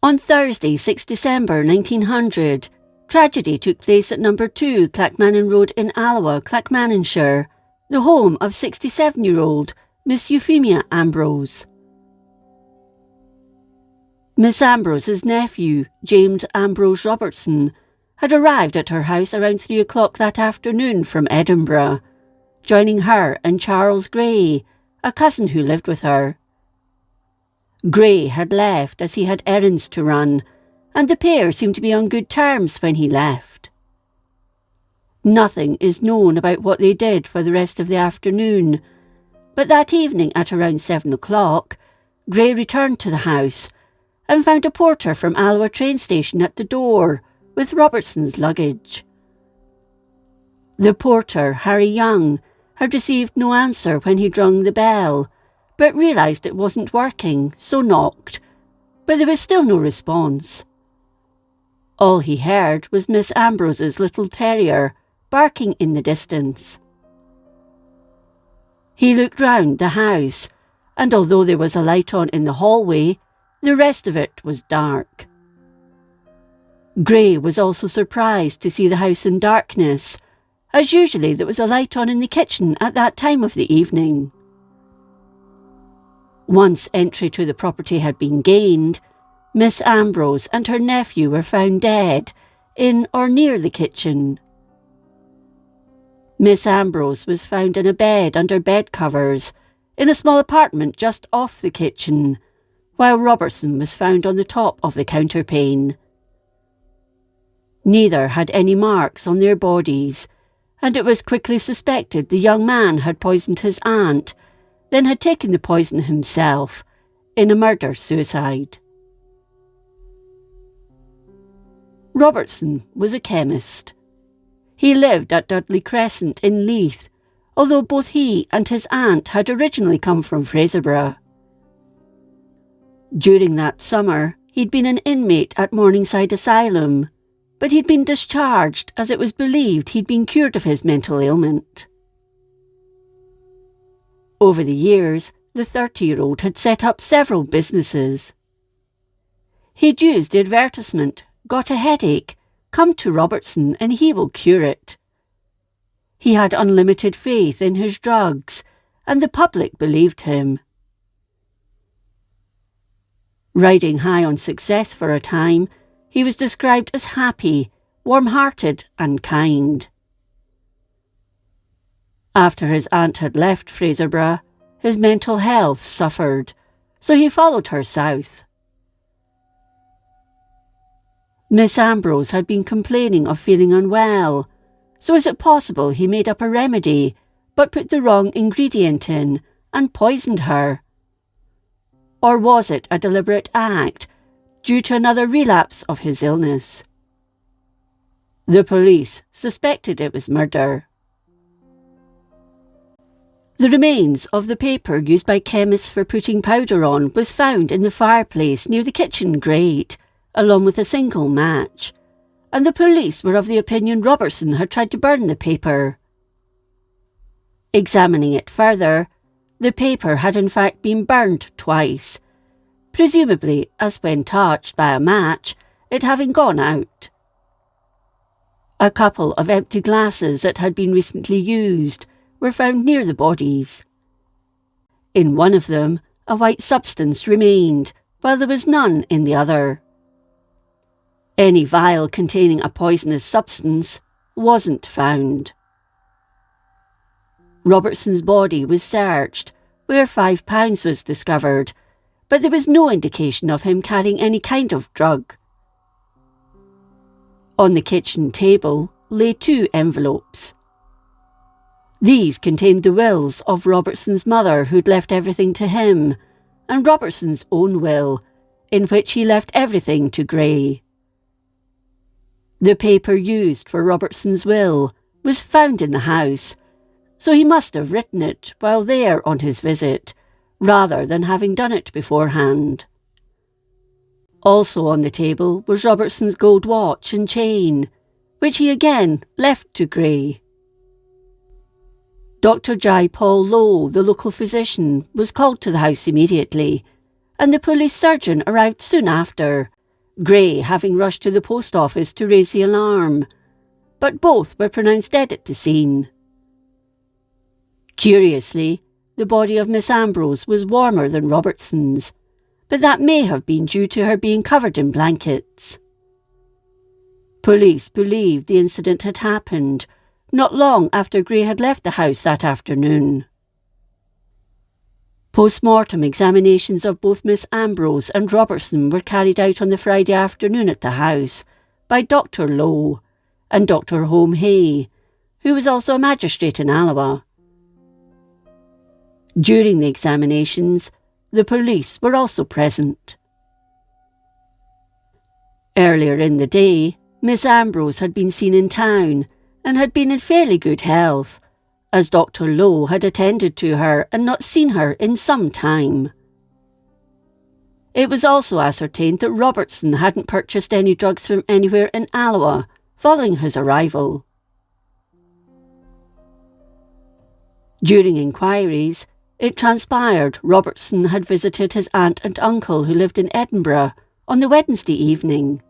On Thursday, 6 December 1900, tragedy took place at number 2 Clackmannan Road in Alloa, Clackmannanshire, the home of 67-year-old Miss Euphemia Ambrose. Miss Ambrose's nephew, James Ambrose Robertson, had arrived at her house around 3 o'clock that afternoon from Edinburgh, joining her and Charles Gray, a cousin who lived with her. Gray had left as he had errands to run, and the pair seemed to be on good terms when he left. Nothing is known about what they did for the rest of the afternoon, but that evening at around 7 o'clock, Gray returned to the house and found a porter from Alloa train station at the door with Robertson's luggage. The porter, Harry Young, had received no answer when he'd rung the bell, but realised it wasn't working, so knocked, but there was still no response. All he heard was Miss Ambrose's little terrier barking in the distance. He looked round the house, and although there was a light on in the hallway, the rest of it was dark. Gray was also surprised to see the house in darkness, as usually there was a light on in the kitchen at that time of the evening. Once entry to the property had been gained, Miss Ambrose and her nephew were found dead in or near the kitchen. Miss Ambrose was found in a bed under bed covers in a small apartment just off the kitchen, while Robertson was found on the top of the counterpane. Neither had any marks on their bodies, and it was quickly suspected the young man had poisoned his aunt, then had taken the poison himself in a murder-suicide. Robertson was a chemist. He lived at Dudley Crescent in Leith, although both he and his aunt had originally come from Fraserburgh. During that summer, he'd been an inmate at Morningside Asylum, but he'd been discharged as it was believed he'd been cured of his mental ailment. Over the years, the 30-year-old had set up several businesses. He'd used the advertisement, "Got a headache? Come to Robertson and he will cure it." He had unlimited faith in his drugs, and the public believed him. Riding high on success for a time, he was described as happy, warm-hearted and kind. After his aunt had left Fraserburgh, his mental health suffered, so he followed her south. Miss Ambrose had been complaining of feeling unwell, so is it possible he made up a remedy, but put the wrong ingredient in and poisoned her? Or was it a deliberate act, due to another relapse of his illness? The police suspected it was murder. The remains of the paper used by chemists for putting powder on was found in the fireplace near the kitchen grate, along with a single match, and the police were of the opinion Robertson had tried to burn the paper. Examining it further, the paper had in fact been burned twice, presumably as when touched by a match, it having gone out. A couple of empty glasses that had been recently used were found near the bodies. In one of them, a white substance remained, while there was none in the other. Any vial containing a poisonous substance wasn't found. Robertson's body was searched, where £5 was discovered, but there was no indication of him carrying any kind of drug. On the kitchen table lay 2 envelopes. These contained the wills of Robertson's mother, who'd left everything to him, and Robertson's own will, in which he left everything to Gray. The paper used for Robertson's will was found in the house, so he must have written it while there on his visit, rather than having done it beforehand. Also on the table was Robertson's gold watch and chain, which he again left to Gray. Dr. J. Paul Lowe, the local physician, was called to the house immediately, and the police surgeon arrived soon after, Gray having rushed to the post office to raise the alarm, but both were pronounced dead at the scene. Curiously, the body of Miss Ambrose was warmer than Robertson's, but that may have been due to her being covered in blankets. Police believed the incident had happened not long after Gray had left the house that afternoon. Post-mortem examinations of both Miss Ambrose and Robertson were carried out on the Friday afternoon at the house by Dr. Lowe and Dr. Home Hay, who was also a magistrate in Alloa. During the examinations, the police were also present. Earlier in the day, Miss Ambrose had been seen in town and had been in fairly good health, as Dr. Lowe had attended to her and not seen her in some time. It was also ascertained that Robertson hadn't purchased any drugs from anywhere in Alloa following his arrival. During inquiries, it transpired Robertson had visited his aunt and uncle who lived in Edinburgh on the Wednesday evening.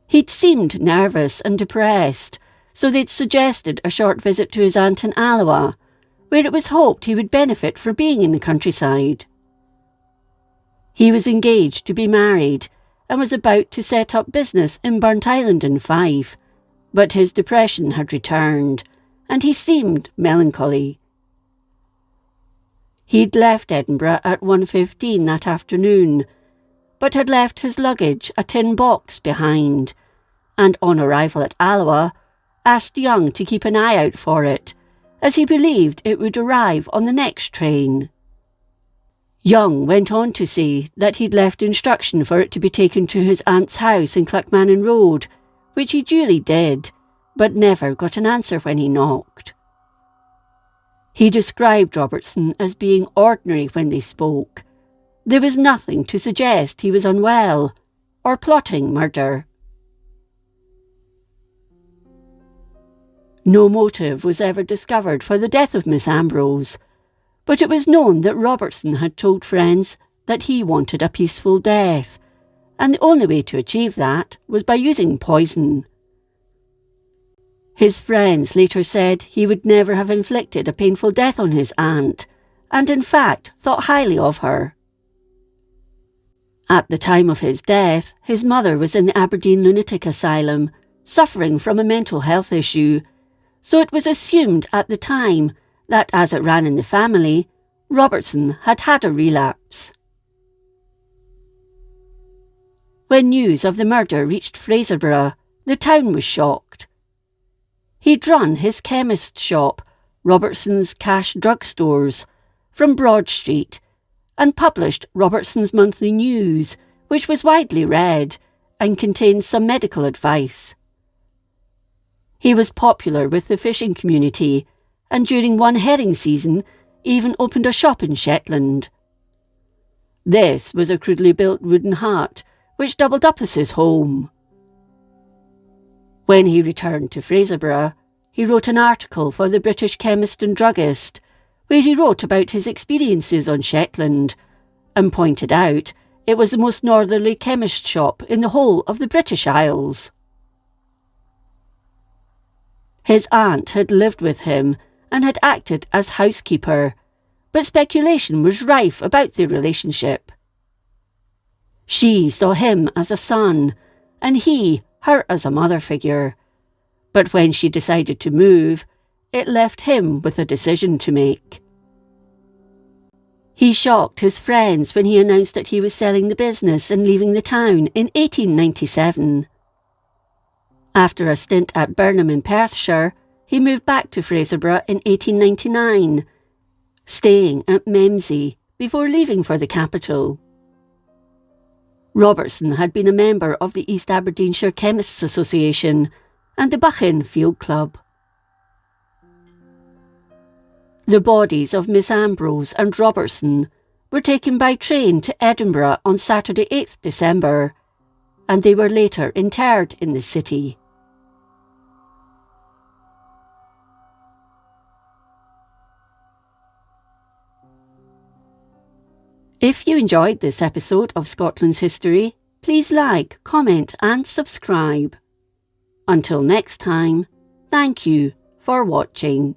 He'd seemed nervous and depressed, so they'd suggested a short visit to his aunt in Alloa, where it was hoped he would benefit from being in the countryside. He was engaged to be married and was about to set up business in Burntisland in Fife, but his depression had returned, and he seemed melancholy. He'd left Edinburgh at 1:15 that afternoon, but had left his luggage, a tin box, behind, and on arrival at Alloa, asked Young to keep an eye out for it, as he believed it would arrive on the next train. Young went on to say that he'd left instruction for it to be taken to his aunt's house in Clackmannan Road, which he duly did, but never got an answer when he knocked. He described Robertson as being ordinary when they spoke. There was nothing to suggest he was unwell or plotting murder. No motive was ever discovered for the death of Miss Ambrose, but it was known that Robertson had told friends that he wanted a peaceful death, and the only way to achieve that was by using poison. His friends later said he would never have inflicted a painful death on his aunt, and in fact thought highly of her. At the time of his death, his mother was in the Aberdeen Lunatic Asylum, suffering from a mental health issue, so it was assumed at the time that, as it ran in the family, Robertson had had a relapse. When news of the murder reached Fraserburgh, the town was shocked. He'd run his chemist shop, Robertson's Cash Drugstores, from Broad Street, and published Robertson's Monthly News, which was widely read and contained some medical advice. He was popular with the fishing community, and during one herring season even opened a shop in Shetland. This was a crudely built wooden hut, which doubled up as his home. When he returned to Fraserburgh, he wrote an article for the British Chemist and Druggist, where he wrote about his experiences on Shetland, and pointed out it was the most northerly chemist shop in the whole of the British Isles. His aunt had lived with him and had acted as housekeeper, but speculation was rife about their relationship. She saw him as a son, and he her as a mother figure, but when she decided to move, it left him with a decision to make. He shocked his friends when he announced that he was selling the business and leaving the town in 1897. After a stint at Burnham in Perthshire, he moved back to Fraserburgh in 1899, staying at Memsey before leaving for the capital. Robertson had been a member of the East Aberdeenshire Chemists Association and the Buchan Field Club. The bodies of Miss Ambrose and Robertson were taken by train to Edinburgh on Saturday 8th December, and they were later interred in the city. If you enjoyed this episode of Scotland's History, Please like, comment and subscribe. Until next time, thank you for watching.